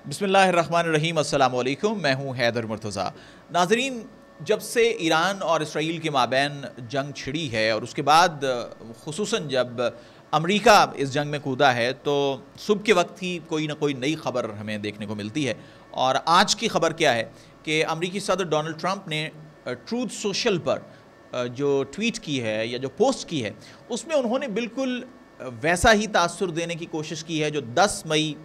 बिस्मिल्लाहिर्रहमानिर्रहीम, अस्सलाम वालेकुम। मैं हूँ हैदर मुर्तज़ा। नाज़रीन, जब से ईरान और इसराइल के माबैन जंग छिड़ी है और उसके बाद ख़ुसूसन जब अमेरिका इस जंग में कूदा है तो सुबह के वक्त ही कोई ना कोई नई ख़बर हमें देखने को मिलती है। और आज की ख़बर क्या है कि अमेरिकी सदर डोनाल्ड ट्रंप ने ट्रूथ सोशल पर जो ट्वीट की है या जो पोस्ट की है उसमें उन्होंने बिल्कुल वैसा ही तासुर देने की कोशिश की है जो 10 मई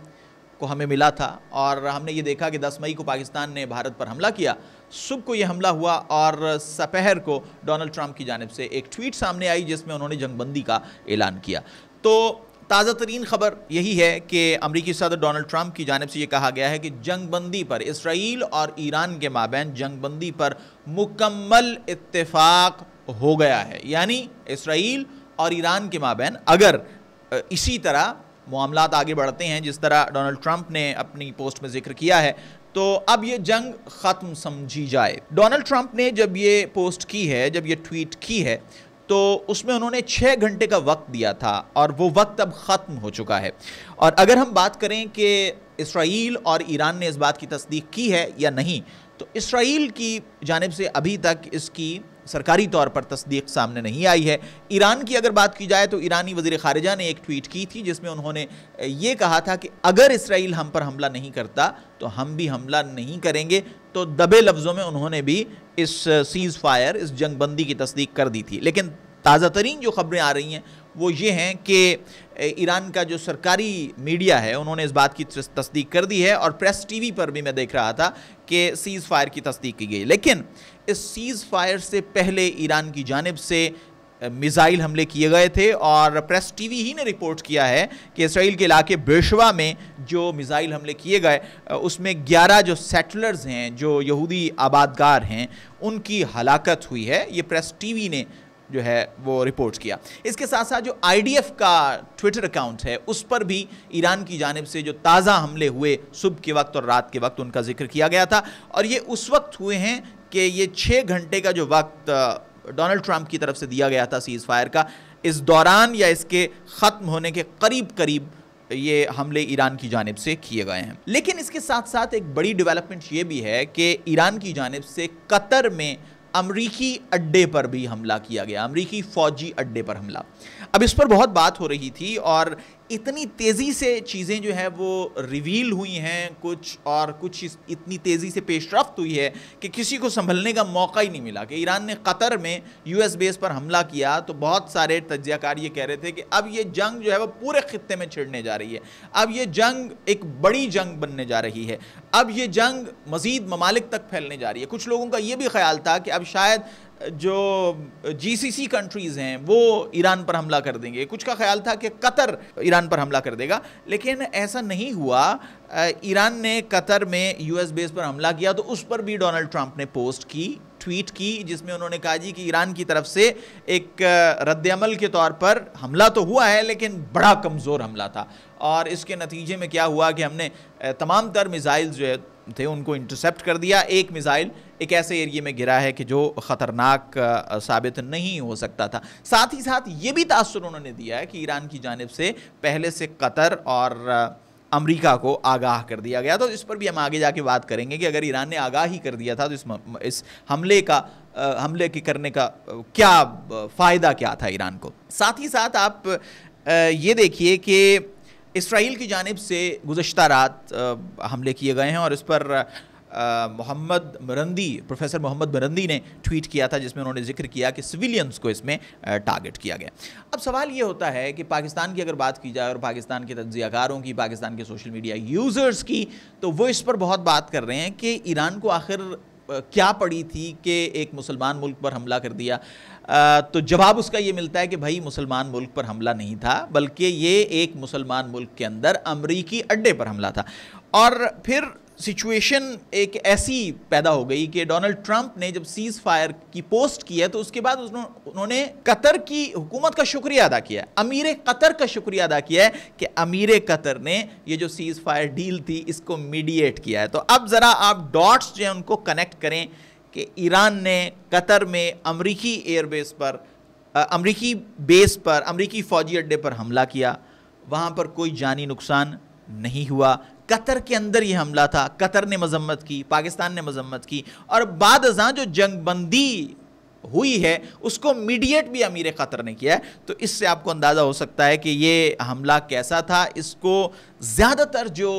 को हमें मिला था। और हमने ये देखा कि 10 मई को पाकिस्तान ने भारत पर हमला किया, सुबह को ये हमला हुआ और सपहर को डोनाल्ड ट्रंप की जानिब से एक ट्वीट सामने आई जिसमें उन्होंने जंगबंदी का ऐलान किया। तो ताज़ा तरीन ख़बर यही है कि अमरीकी सदर डोनाल्ड ट्रंप की जानिब से ये कहा गया है कि जंगबंदी पर, इसराइल और ईरान के माबैन जंगबंदी पर मुकम्मल इत्तेफाक हो गया है। यानी इसराइल और ईरान के माबैन अगर इसी तरह मामलात आगे बढ़ते हैं जिस तरह डोनाल्ड ट्रंप ने अपनी पोस्ट में जिक्र किया है तो अब ये जंग ख़त्म समझी जाए। डोनाल्ड ट्रंप ने जब ये पोस्ट की है, जब ये ट्वीट की है तो उसमें उन्होंने 6 घंटे का वक्त दिया था और वो वक्त अब ख़त्म हो चुका है। और अगर हम बात करें कि इसराइल और ईरान ने इस बात की तस्दीक की है या नहीं, तो इसराइल की जानिब से अभी तक इसकी सरकारी तौर पर तस्दीक सामने नहीं आई है। ईरान की अगर बात की जाए तो ईरानी वज़ीर ख़ारिजा ने एक ट्वीट की थी जिसमें उन्होंने ये कहा था कि अगर इसराइल हम पर हमला नहीं करता तो हम भी हमला नहीं करेंगे। तो दबे लफ्ज़ों में उन्होंने भी इस सीज़ फायर, इस जंगबंदी की तस्दीक कर दी थी। लेकिन ताज़ा तरीन जो ख़बरें आ रही हैं वो ये हैं कि ईरान का जो सरकारी मीडिया है उन्होंने इस बात की तस्दीक कर दी है और प्रेस टीवी पर भी मैं देख रहा था कि सीज़ फायर की तस्दीक की गई। लेकिन इस सीज़ फायर से पहले ईरान की जानिब से मिसाइल हमले किए गए थे और प्रेस टीवी ही ने रिपोर्ट किया है कि इसराइल के इलाके बेशवा में जो मिसाइल हमले किए गए उसमें 11 जो सेटलर्स हैं, जो यहूदी आबादगार हैं, उनकी हलाकत हुई है। ये प्रेस टीवी ने जो है वो रिपोर्ट किया। इसके साथ साथ जो IDF का ट्विटर अकाउंट है उस पर भी ईरान की जानिब से जो ताज़ा हमले हुए सुबह के वक्त और रात के वक्त उनका जिक्र किया गया था। और ये उस वक्त हुए हैं कि ये 6 घंटे का जो वक्त डोनाल्ड ट्रंप की तरफ से दिया गया था सीज़ फायर का, इस दौरान या इसके ख़त्म होने के करीब करीब ये हमले ईरान की जानिब से किए गए हैं। लेकिन इसके साथ साथ एक बड़ी डेवलपमेंट ये भी है कि ईरान की जानिब से कतर में अमरीकी अड्डे पर भी हमला किया गया, अमरीकी फ़ौजी अड्डे पर हमला। अब इस पर बहुत बात हो रही थी और इतनी तेज़ी से चीज़ें जो है वो रिवील हुई हैं कुछ इतनी तेज़ी से पेशरफ्त हुई है कि किसी को संभलने का मौका ही नहीं मिला कि ईरान ने कतर में US बेस पर हमला किया। तो बहुत सारे तज्ज़ियाकार ये कह रहे थे कि अब ये जंग जो है वो पूरे खित्ते में छिड़ने जा रही है, अब ये जंग एक बड़ी जंग बनने जा रही है, अब ये जंग मज़ीद ममालिक तक फैलने जा रही है। कुछ लोगों का ये भी ख्याल था कि अब शायद जो GCC कंट्रीज़ हैं वो ईरान पर हमला कर देंगे, कुछ का ख्याल था कि कतर ईरान पर हमला कर देगा, लेकिन ऐसा नहीं हुआ। ईरान ने कतर में US बेस पर हमला किया तो उस पर भी डोनाल्ड ट्रंप ने पोस्ट की, ट्वीट की, जिसमें उन्होंने कहा जी कि ईरान की तरफ से एक रद्द-ए-अमल के तौर पर हमला तो हुआ है लेकिन बड़ा कमज़ोर हमला था। और इसके नतीजे में क्या हुआ कि हमने तमाम तर मिसाइल जो थे उनको इंटरसेप्ट कर दिया। एक मिसाइल एक ऐसे एरिया में गिरा है कि जो ख़तरनाक साबित नहीं हो सकता था। साथ ही साथ ये भी तासुर उन्होंने दिया है कि ईरान की जानिब से पहले से कतर और अमेरिका को आगाह कर दिया गया। तो इस पर भी हम आगे जाके बात करेंगे कि अगर ईरान ने आगाह ही कर दिया था तो इस हमले के करने का क्या फ़ायदा क्या था ईरान को। साथ ही साथ आप ये देखिए कि इसराइल की जानिब से गुज़श्ता रात हमले किए गए हैं और इस पर प्रोफेसर मोहम्मद मरंदी ने ट्वीट किया था जिसमें उन्होंने जिक्र किया कि सिविलियंस को इसमें टारगेट किया गया। अब सवाल ये होता है कि पाकिस्तान की अगर बात की जाए और पाकिस्तान के तज्ज़ियाकारों की, पाकिस्तान के सोशल मीडिया यूज़र्स की, तो वो इस पर बहुत बात कर रहे हैं कि ईरान को आखिर क्या पड़ी थी कि एक मुसलमान मुल्क पर हमला कर दिया। तो जवाब उसका ये मिलता है कि भाई मुसलमान मुल्क पर हमला नहीं था बल्कि ये एक मुसलमान मुल्क के अंदर अमरीकी अड्डे पर हमला था। और फिर सिचुएशन एक ऐसी पैदा हो गई कि डोनाल्ड ट्रंप ने जब सीज़ फायर की पोस्ट की है तो उसके बाद उन्होंने कतर की हुकूमत का शुक्रिया अदा किया, अमीर कतर का शुक्रिया अदा किया है कि अमीर कतर ने ये जो सीज़ फायर डील थी इसको मीडिएट किया है। तो अब ज़रा आप डॉट्स जो हैं उनको कनेक्ट करें कि ईरान ने कतर में अमरीकी एयरबेस पर, अमरीकी बेस पर, अमरीकी फ़ौजी अड्डे पर हमला किया, वहाँ पर कोई जानी नुकसान नहीं हुआ, قطر کے اندر یہ حملہ تھا، قطر نے مذمت کی، پاکستان نے مذمت کی، اور بعد ازاں جو جنگ بندی ہوئی ہے اس کو میڈیٹ بھی امیر قطر نے کیا ہے۔ تو اس سے آپ کو اندازہ ہو سکتا ہے کہ یہ حملہ کیسا تھا۔ اس کو زیادہ تر جو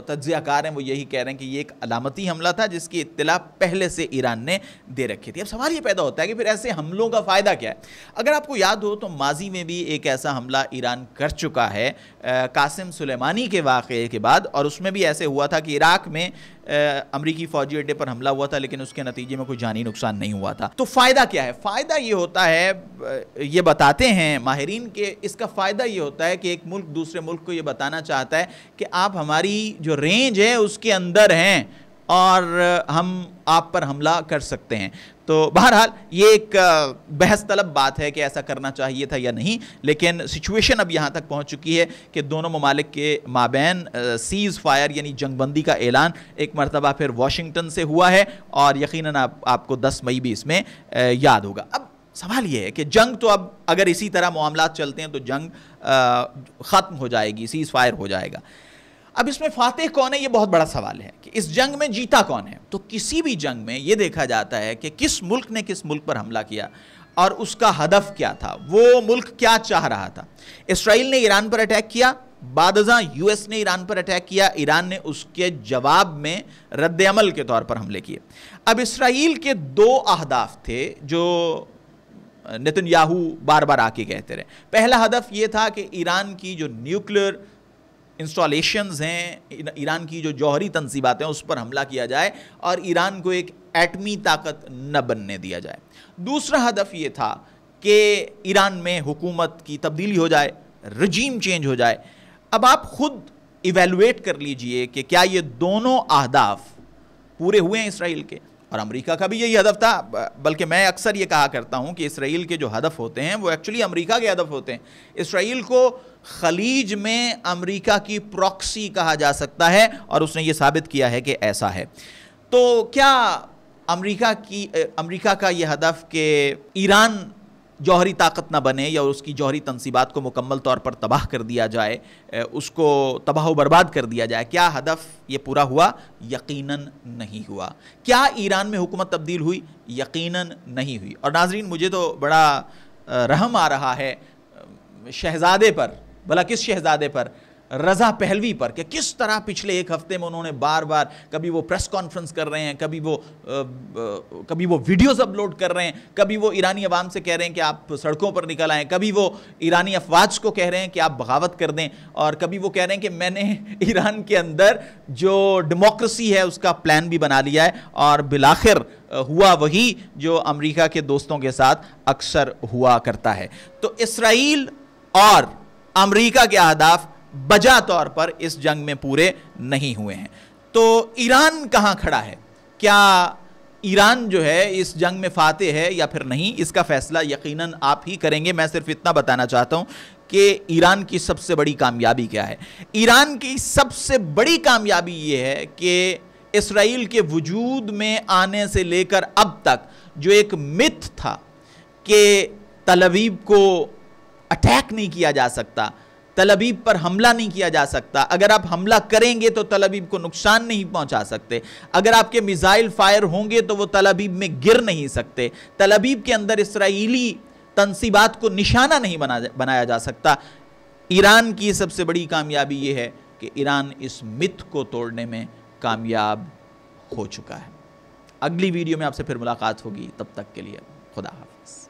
تجزیہ کار ہیں وہ یہی کہہ رہے ہیں کہ یہ ایک علامتی حملہ تھا جس کی اطلاع پہلے سے ایران نے دے رکھی تھی۔ اب سوال یہ پیدا ہوتا ہے کہ پھر ایسے حملوں کا فائدہ کیا ہے؟ اگر آپ کو یاد ہو تو ماضی میں بھی ایک ایسا حملہ ایران کر چکا ہے قاسم سلیمانی کے واقعے کے بعد، اور اس میں بھی ایسے ہوا تھا کہ عراق میں امریکی فوجی اڈے پر حملہ ہوا تھا لیکن اس کے نتیجے میں کوئی جانی نقصان نہیں ہوا تھا۔ تو فائدہ کیا ہے؟ فائدہ یہ ہوتا ہے، یہ بتاتے ہیں ماہرین کہ اس کا فائدہ یہ ہوتا ہے کہ ایک ملک دوسرے ملک کو یہ بتانا چاہتا ہے کہ آپ ہماری جو رینج ہے اس کے اندر ہیں اور ہم آپ پر حملہ کر سکتے ہیں۔ تو بہرحال یہ ایک بحث طلب بات ہے کہ ایسا کرنا چاہیے تھا یا نہیں، لیکن سچویشن اب یہاں تک پہنچ چکی ہے کہ دونوں ممالک کے مابین سیز فائر یعنی جنگ بندی کا اعلان ایک مرتبہ پھر واشنگٹن سے ہوا ہے، اور یقیناً آپ کو 10 مئی بھی اس میں یاد ہوگا۔ اب سوال یہ ہے کہ جنگ تو اب اگر اسی طرح معاملات چلتے ہیں تو جنگ ختم ہو جائے گی، سیز فائر ہو جائے گا۔ اب اس میں فاتح کون ہے یہ بہت بڑا سوال ہے کہ اس جنگ میں جیتا کون ہے۔ تو کسی بھی جنگ میں یہ دیکھا جاتا ہے کہ کس ملک نے کس ملک پر حملہ کیا اور اس کا ہدف کیا تھا، وہ ملک کیا چاہ رہا تھا۔ اسرائیل نے ایران پر اٹیک کیا، بعد ازاں یو ایس نے ایران پر اٹیک کیا، ایران نے اس کے جواب میں رد عمل کے طور پر حملے کیے۔ اب اسرائیل کے 2 اہداف تھے جو نتن یاہو بار بار آ کے کہتے رہے۔ پہلا ہدف یہ تھا کہ ایران کی جو نیوکلیر انسٹالیشنز ہیں، ایران کی جو جوہری تنصیبات ہیں اس پر حملہ کیا جائے اور ایران کو ایک ایٹمی طاقت نہ بننے دیا جائے۔ دوسرا ہدف یہ تھا کہ ایران میں حکومت کی تبدیلی ہو جائے، رجیم چینج ہو جائے۔ اب آپ خود ایویلویٹ کر لیجئے کہ کیا یہ دونوں اہداف پورے ہوئے ہیں اسرائیل کے؟ اور امریکہ کا بھی یہی ہدف تھا، بلکہ میں اکثر یہ کہا کرتا ہوں کہ اسرائیل کے جو ہدف ہوتے ہیں وہ ایکچولی امریکہ کے ہدف ہوتے ہیں۔ اسرائیل کو خلیج میں امریکہ کی پروکسی کہا جا سکتا ہے اور اس نے یہ ثابت کیا ہے کہ ایسا ہے۔ تو کیا امریکہ کا یہ ہدف کہ ایران جوہری طاقت نہ بنے یا اس کی جوہری تنصیبات کو مکمل طور پر تباہ کر دیا جائے، اس کو تباہ و برباد کر دیا جائے، کیا ہدف یہ پورا ہوا؟ یقیناً نہیں ہوا۔ کیا ایران میں حکومت تبدیل ہوئی؟ یقیناً نہیں ہوئی۔ اور ناظرین مجھے تو بڑا رحم آ رہا ہے شہزادے پر، بھلا کس شہزادے پر؟ رضا پہلوی پر، کہ کس طرح پچھلے 1 ہفتے میں انہوں نے بار بار کبھی وہ پریس کانفرنس کر رہے ہیں، کبھی وہ ویڈیوز اپلوڈ کر رہے ہیں، کبھی وہ ایرانی عوام سے کہہ رہے ہیں کہ آپ سڑکوں پر نکل آئیں، کبھی وہ ایرانی افواج کو کہہ رہے ہیں کہ آپ بغاوت کر دیں، اور کبھی وہ کہہ رہے ہیں کہ میں نے ایران کے اندر جو ڈیموکریسی ہے اس کا پلان بھی بنا لیا ہے، اور بالآخر ہوا وہی جو امریکہ کے دوستوں کے ساتھ اکثر ہوا کرتا ہے۔ تو اسرائیل اور امریکہ کے اہداف بجا طور پر اس جنگ میں پورے نہیں ہوئے ہیں۔ تو ایران کہاں کھڑا ہے؟ کیا ایران جو ہے اس جنگ میں فاتح ہے یا پھر نہیں؟ اس کا فیصلہ یقیناً آپ ہی کریں گے۔ میں صرف اتنا بتانا چاہتا ہوں کہ ایران کی سب سے بڑی کامیابی کیا ہے۔ ایران کی سب سے بڑی کامیابی یہ ہے کہ اسرائیل کے وجود میں آنے سے لے کر اب تک جو ایک متھ تھا کہ تل ابیب کو اٹیک نہیں کیا جا سکتا، تل ابیب پر حملہ نہیں کیا جا سکتا، اگر آپ حملہ کریں گے تو تل ابیب کو نقصان نہیں پہنچا سکتے، اگر آپ کے میزائل فائر ہوں گے تو وہ تل ابیب میں گر نہیں سکتے، تل ابیب کے اندر اسرائیلی تنصیبات کو نشانہ نہیں بنایا جا سکتا۔ ایران کی سب سے بڑی کامیابی یہ ہے کہ ایران اس متھ کو توڑنے میں کامیاب ہو چکا ہے۔ اگلی ویڈیو میں آپ سے پھر ملاقات ہوگی، تب تک کے لیے خدا حافظ۔